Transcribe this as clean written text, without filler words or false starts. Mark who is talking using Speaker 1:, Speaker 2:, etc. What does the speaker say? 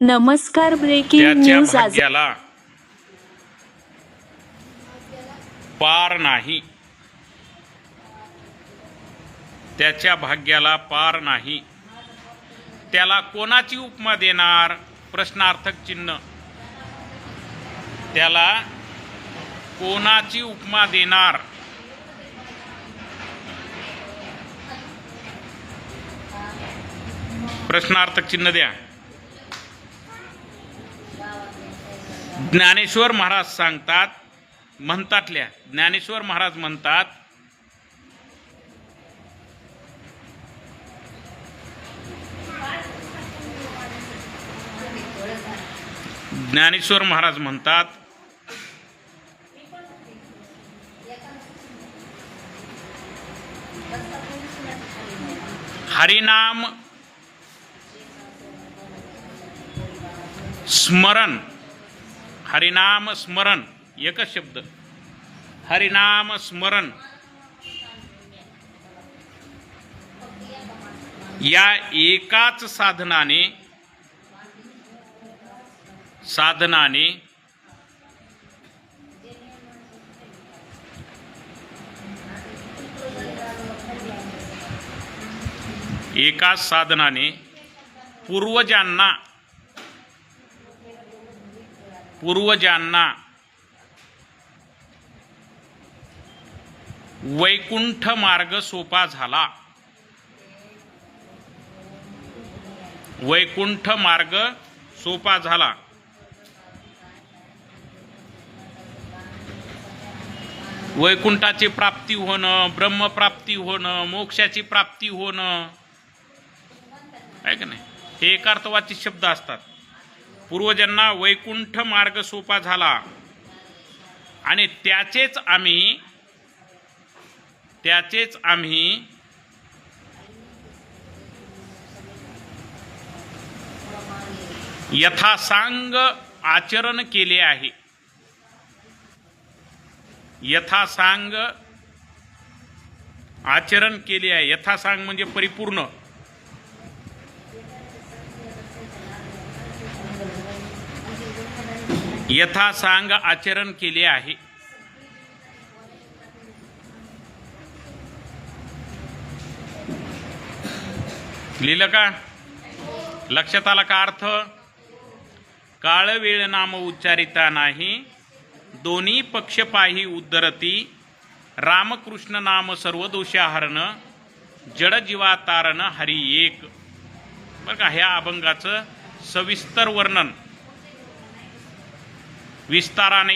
Speaker 1: नमस्कार. ब्रेकिंग
Speaker 2: त्याच्या
Speaker 1: न्यूज. आज
Speaker 2: भाग्याला पार नाही. त्याच्या भाग्याला पार नाही. त्याला कोणाची उपमा देणार? प्रश्नार्थक चिन्ह. त्याला कोणाची उपमा देणार? प्रश्नार्थक चिन्ह द्या. ज्ञानेश्वर महाराज सांगतात, म्हणतातल्या ज्ञानेश्वर महाराज म्हणतात, ज्ञानेश्वर महाराज म्हणतात, हरिनाम स्मरण. हरिनाम स्मरण एकच शब्द. हरिनाम स्मरण या एकाच साधनाने एकाच साधनाने पूर्वजांना वैकुंठ मार्ग सोपा झाला. वैकुंठ मार्ग सोपा झाला. वैकुंठाची प्राप्ती होणं, ब्रह्मप्राप्ती होणं, मोक्षाची प्राप्ती होणं आहे का नाही, हे एकार्थवाची शब्द असतात. पूर्वजांना वैकुंठ मार्ग सोपा झाला आणि त्याचेच आम्ही यथासांग आचरण केले आहे. यथासांग आचरण केले आहे. यथासांग म्हणजे परिपूर्ण. यथासांग आचरण केले आहे. लिहिलं का? लक्षात आला का अर्थ? काळ वेळ नाम उच्चारिता नाही, दोन्ही पक्ष पाही उद्धरती, रामकृष्ण नाम सर्व दोषाहरण, जड जीवा तारण हरी एक. बरं का, ह्या अभंगाचं सविस्तर वर्णन विस्ताराने